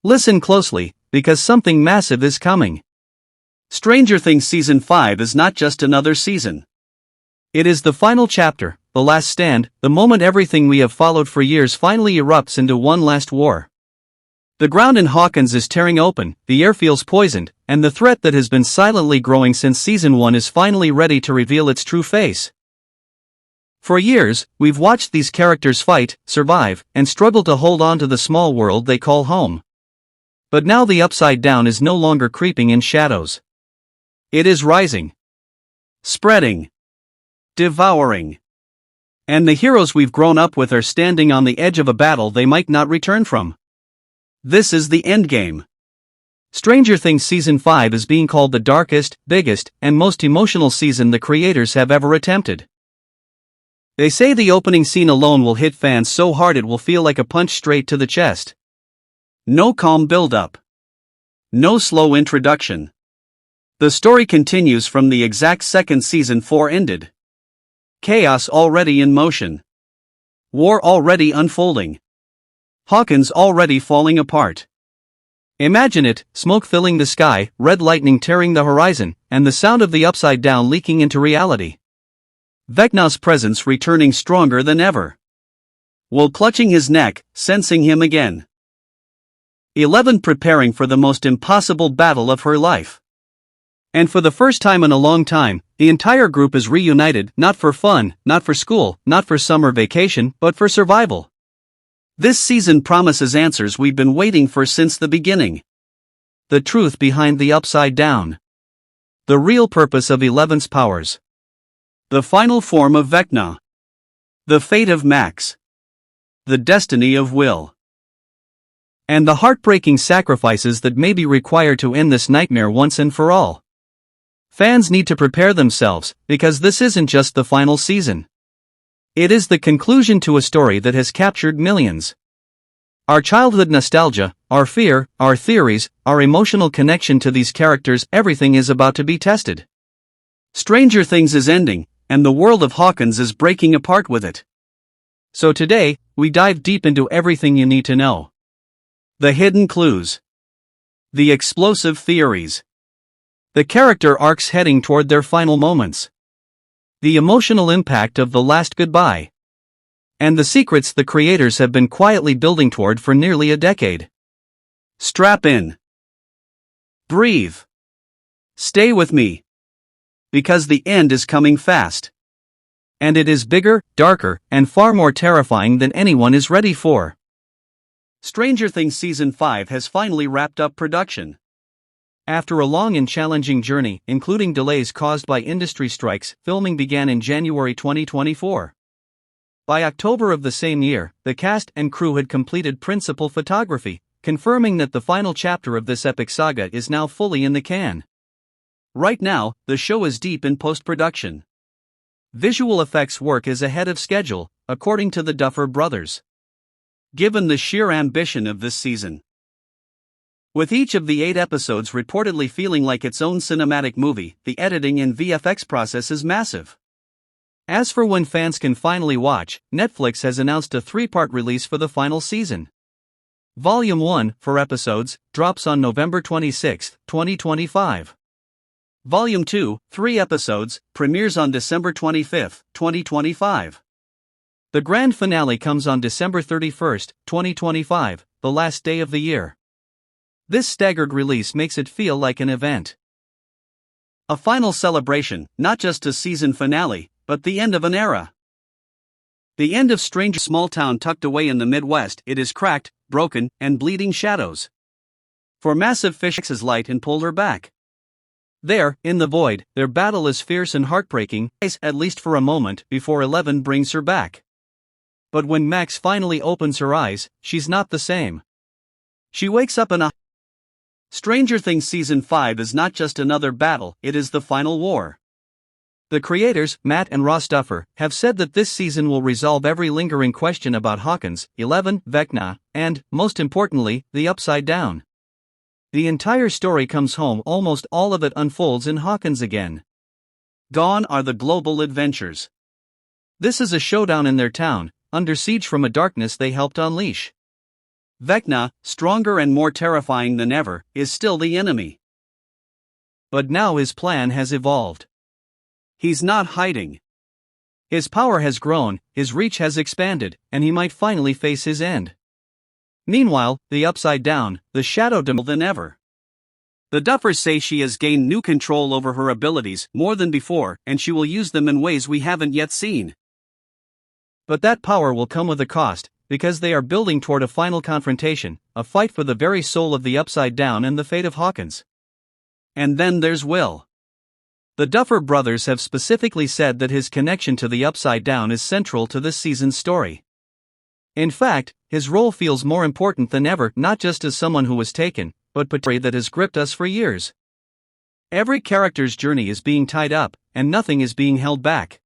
Listen closely, because something massive is coming. Stranger Things Season 5 is not just another season. It is the final chapter, the last stand, the moment everything we have followed for years finally erupts into one last war. The ground in Hawkins is tearing open, the air feels poisoned, and the threat that has been silently growing since Season 1 is finally ready to reveal its true face. For years, we've watched these characters fight, survive, and struggle to hold on to the small world they call home. But now the Upside Down is no longer creeping in shadows. It is rising, spreading, devouring. And the heroes we've grown up with are standing on the edge of a battle they might not return from. This is the endgame. Stranger Things Season 5 is being called the darkest, biggest, and most emotional season the creators have ever attempted. They say the opening scene alone will hit fans so hard it will feel like a punch straight to the chest. No calm build-up. No slow introduction. The story continues from the exact second Season 4 ended. Chaos already in motion. War already unfolding. Hawkins already falling apart. Imagine it, smoke filling the sky, red lightning tearing the horizon, and the sound of the Upside Down leaking into reality. Vecna's presence returning stronger than ever. Will clutching his neck, sensing him again. 11 preparing for the most impossible battle of her life. And for the first time in a long time, the entire group is reunited, not for fun, not for school, not for summer vacation, but for survival. This season promises answers we've been waiting for since the beginning. The truth behind the Upside Down. The real purpose of 11's powers. The final form of Vecna. The fate of Max. The destiny of Will. And the heartbreaking sacrifices that may be required to end this nightmare once and for all. Fans need to prepare themselves, because this isn't just the final season. It is the conclusion to a story that has captured millions. Our childhood nostalgia, our fear, our theories, our emotional connection to these characters, everything is about to be tested. Stranger Things is ending, and the world of Hawkins is breaking apart with it. So today, we dive deep into everything you need to know. The hidden clues. The explosive theories. The character arcs heading toward their final moments. The emotional impact of the last goodbye. And the secrets the creators have been quietly building toward for nearly a decade. Strap in. Breathe. Stay with me. Because the end is coming fast. And it is bigger, darker, and far more terrifying than anyone is ready for. Stranger Things Season 5 has finally wrapped up production. After a long and challenging journey, including delays caused by industry strikes, filming began in January 2024. By October of the same year, the cast and crew had completed principal photography, confirming that the final chapter of this epic saga is now fully in the can. Right now, the show is deep in post-production. Visual effects work is ahead of schedule, according to the Duffers brothers. Given the sheer ambition of this season. With each of the 8 episodes reportedly feeling like its own cinematic movie, the editing and VFX process is massive. As for when fans can finally watch, Netflix has announced a 3-part release for the final season. Volume 1, 4 episodes, drops on November 26, 2025. Volume 2, 3 episodes, premieres on December 25, 2025. The grand finale comes on December 31, 2025, the last day of the year. This staggered release makes it feel like an event. A final celebration, not just a season finale, but the end of an era. The end of Stranger small town tucked away in the Midwest, it is cracked, broken, and bleeding shadows. For massive fish's light and pulled her back. There, in the void, their battle is fierce and heartbreaking, at least for a moment, before 11 brings her back. But when Max finally opens her eyes, she's not the same. She wakes up in a Stranger Things Season 5 is not just another battle, it is the final war. The creators, Matt and Ross Duffer, have said that this season will resolve every lingering question about Hawkins, 11, Vecna, and, most importantly, the Upside Down. The entire story comes home, almost all of it unfolds in Hawkins again. Gone are the global adventures. This is a showdown in their town, under siege from a darkness they helped unleash. Vecna, stronger and more terrifying than ever, is still the enemy. But now his plan has evolved. He's not hiding. His power has grown, his reach has expanded, and he might finally face his end. Meanwhile, the Upside Down, the shadow more than ever. The Duffers say she has gained new control over her abilities more than before, and she will use them in ways we haven't yet seen. But that power will come with a cost, because they are building toward a final confrontation, a fight for the very soul of the Upside Down and the fate of Hawkins. And then there's Will. The Duffer brothers have specifically said that his connection to the Upside Down is central to this season's story. In fact, his role feels more important than ever, not just as someone who was taken, but potentially that has gripped us for years. Every character's journey is being tied up, and nothing is being held back.